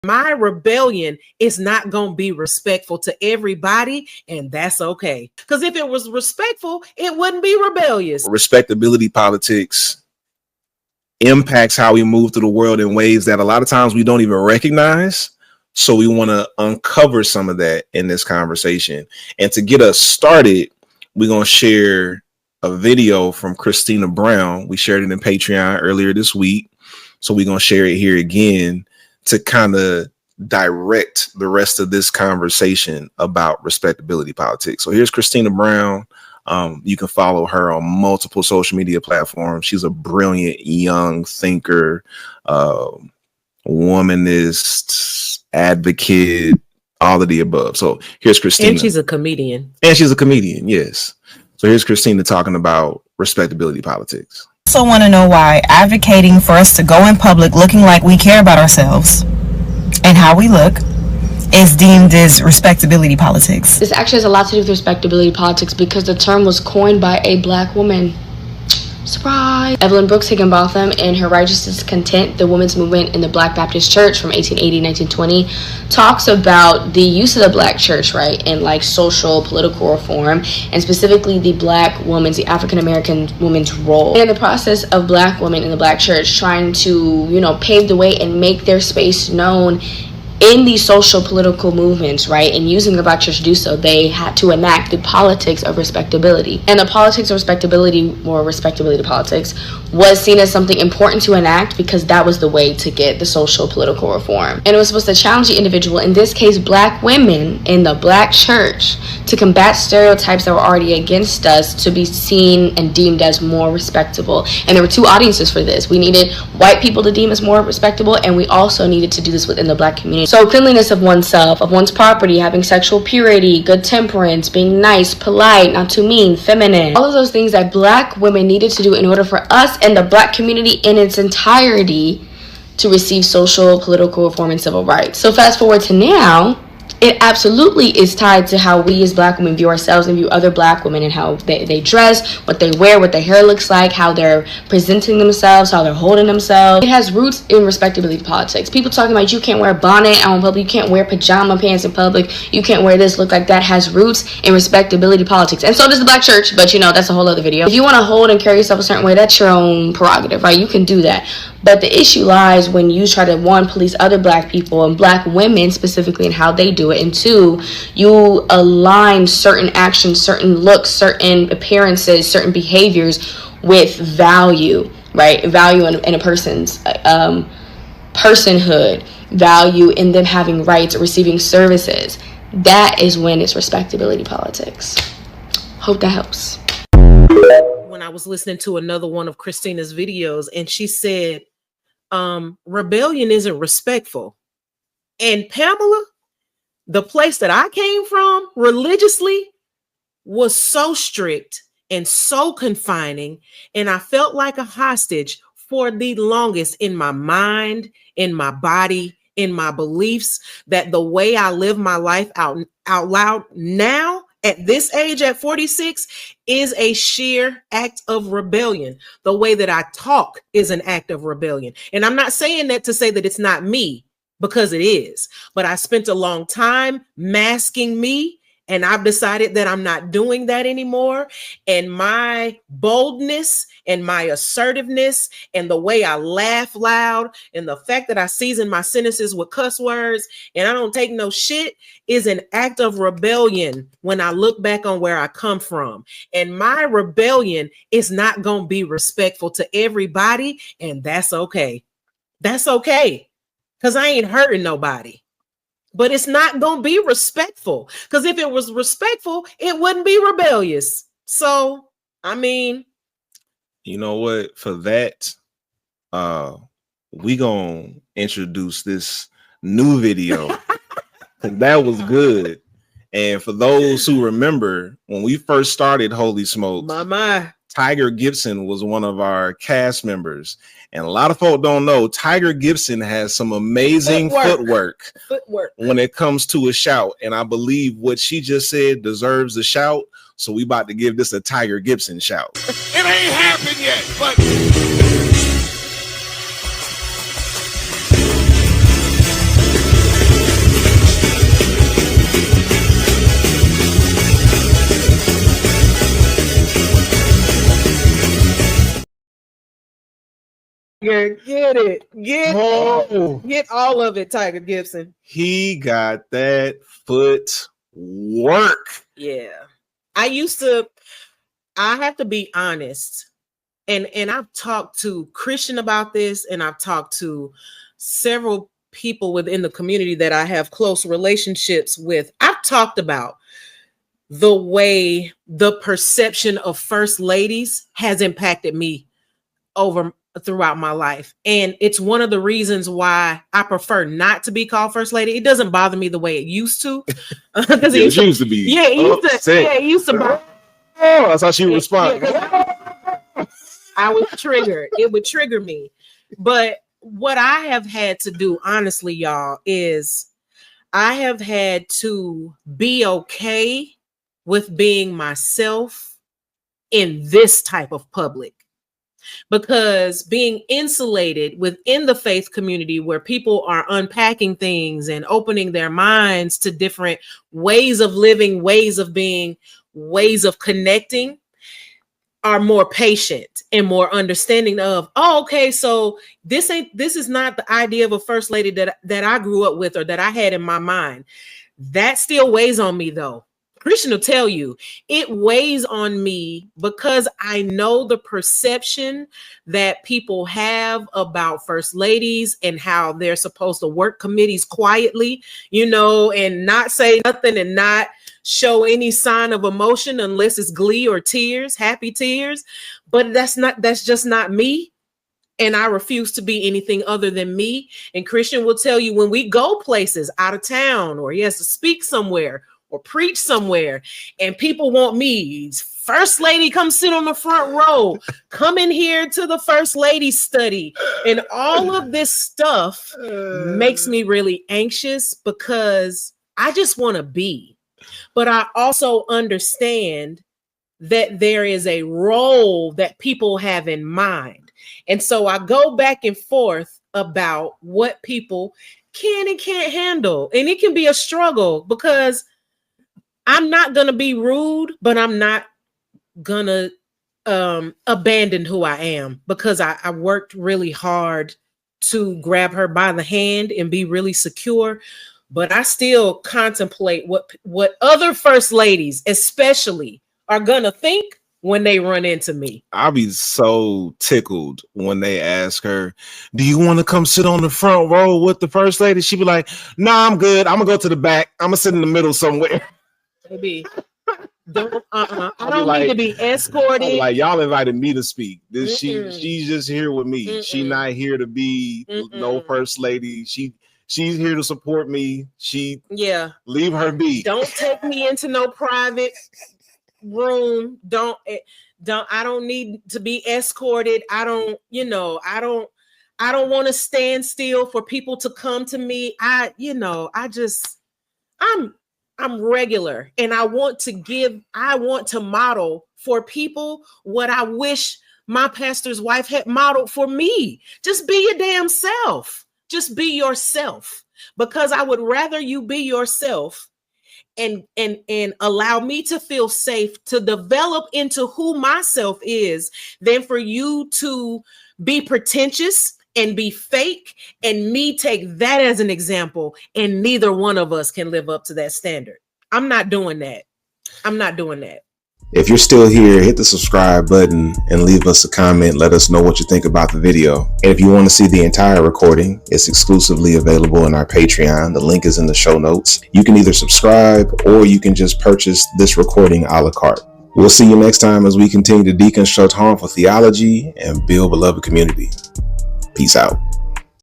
My rebellion is not going to be respectful to everybody, and that's okay. Because if it was respectful, it wouldn't be rebellious. Respectability politics impacts how we move through the world in ways that a lot of times we don't even recognize. So we want to uncover some of that in this conversation. And to get us started, we're going to share a video from Christina Brown. We shared it in Patreon earlier this week. So we're going to share it here again to kind of direct the rest of this conversation about respectability politics. So here's Christina Brown. You can follow her on multiple social media platforms. She's a brilliant young thinker, womanist, advocate, all of the above. So here's Christina. And she's a comedian. Yes. So here's Christina talking about respectability politics. I also want to know why advocating for us to go in public looking like we care about ourselves and how we look is deemed as respectability politics. This actually has a lot to do with respectability politics because the term was coined by a black woman. Surprise! Evelyn Brooks Higginbotham, in her Righteousness Content, the women's movement in the Black Baptist Church from 1880-1920, talks about the use of the black church, right, in like social, political reform, and specifically the black woman's, the African-American woman's role. And in the process of black women in the black church trying to, pave the way and make their space known in these social political movements, right, and using the black church to do so, they had to enact the politics of respectability. And the politics of respectability, or respectability politics, was seen as something important to enact because that was the way to get the social political reform. And it was supposed to challenge the individual, in this case black women in the black church, to combat stereotypes that were already against us, to be seen and deemed as more respectable. And there were two audiences for this. We needed white people to deem us more respectable, and we also needed to do this within the black community. So cleanliness of oneself, of one's property, having sexual purity, good temperance, being nice, polite, not too mean, feminine. All of those things that black women needed to do in order for us and the black community in its entirety to receive social, political reform and civil rights. So fast forward to now, it absolutely is tied to how we as black women view ourselves and view other black women, and how they dress, what they wear, what their hair looks like, how they're presenting themselves, how they're holding themselves. It has roots in respectability politics. People talking about you can't wear a bonnet out in public, you can't wear pajama pants in public, you can't wear this, look like that, has roots in respectability politics. And so does the black church, but that's a whole other video. If you want to hold and carry yourself a certain way, that's your own prerogative, right? You can do that. But the issue lies when you try to, one, police other black people and black women specifically and how they do it, and two, you align certain actions, certain looks, certain appearances, certain behaviors with value, right? Value in a person's personhood, value in them having rights or receiving services. That is when it's respectability politics. Hope that helps. When I was listening to another one of Christina's videos, and she said, rebellion isn't respectful. And Pamela, the place that I came from religiously was so strict and so confining, and I felt like a hostage for the longest in my mind, in my body, in my beliefs, that the way I live my life out loud now at this age, at 46, is a sheer act of rebellion. The way that I talk is an act of rebellion. And I'm not saying that to say that it's not me, because it is. But I spent a long time masking me, and I've decided that I'm not doing that anymore. And my boldness and my assertiveness and the way I laugh loud and the fact that I season my sentences with cuss words and I don't take no shit is an act of rebellion when I look back on where I come from. And my rebellion is not going to be respectful to everybody, and that's okay. That's okay, because I ain't hurting nobody. But it's not going to be respectful, because if it was respectful, it wouldn't be rebellious. So, I mean, you know what? For that, we gonna introduce this new video. That was good. And for those who remember, when we first started Holy Smokes, my. Tiger Gibson was one of our cast members. And a lot of folk don't know, Tiger Gibson has some amazing footwork when it comes to a shout. And I believe what she just said deserves a shout. So we about to give this a Tiger Gibson shout. It ain't happened yet, but... Get it. Get all of it, Tiger Gibson. He got that foot work. Yeah. I have to be honest. And I've talked to Christian about this, and I've talked to several people within the community that I have close relationships with. I've talked about the way the perception of first ladies has impacted me throughout my life. And it's one of the reasons why I prefer not to be called first lady. It doesn't bother me the way it used to. Because it used to be. Yeah, it used to bother. Oh, that's how she would respond. I was triggered. It would trigger me. But what I have had to do, honestly, y'all, is I have had to be okay with being myself in this type of public. Because being insulated within the faith community where people are unpacking things and opening their minds to different ways of living, ways of being, ways of connecting, are more patient and more understanding of, oh, okay, so this is not the idea of a first lady that I grew up with or that I had in my mind. That still weighs on me though. Christian will tell you it weighs on me because I know the perception that people have about first ladies and how they're supposed to work committees quietly, and not say nothing and not show any sign of emotion unless it's glee or tears, happy tears. But that's just not me. And I refuse to be anything other than me. And Christian will tell you when we go places out of town or he has to speak somewhere or preach somewhere and people want me, first lady, come sit on the front row, come in here to the first lady study. And all of this stuff makes me really anxious because I just want to be. But I also understand that there is a role that people have in mind. And so I go back and forth about what people can and can't handle. And it can be a struggle because I'm not going to be rude, but I'm not going to abandon who I am because I worked really hard to grab her by the hand and be really secure. But I still contemplate what other first ladies especially are going to think when they run into me. I'll be so tickled when they ask her, do you want to come sit on the front row with the first lady? She'd be like, nah, I'm good. I'm going to go to the back. I'm going to sit in the middle somewhere. Baby, I don't need to be escorted. Like, y'all invited me to speak. She's just here with me. She not here to be no first lady. She's here to support me. Leave her be. Don't take me into no private room. I don't need to be escorted. I don't want to stand still for people to come to me. I'm regular and I want to model for people what I wish my pastor's wife had modeled for me. Just be your damn self. Just be yourself, because I would rather you be yourself and allow me to feel safe to develop into who myself is than for you to be pretentious and be fake and me take that as an example. And neither one of us can live up to that standard. I'm not doing that. If you're still here, hit the subscribe button and leave us a comment. Let us know what you think about the video. And if you want to see the entire recording, it's exclusively available in our Patreon. The link is in the show notes. You can either subscribe or you can just purchase this recording a la carte. We'll see you next time as we continue to deconstruct harmful theology and build beloved community. Peace out.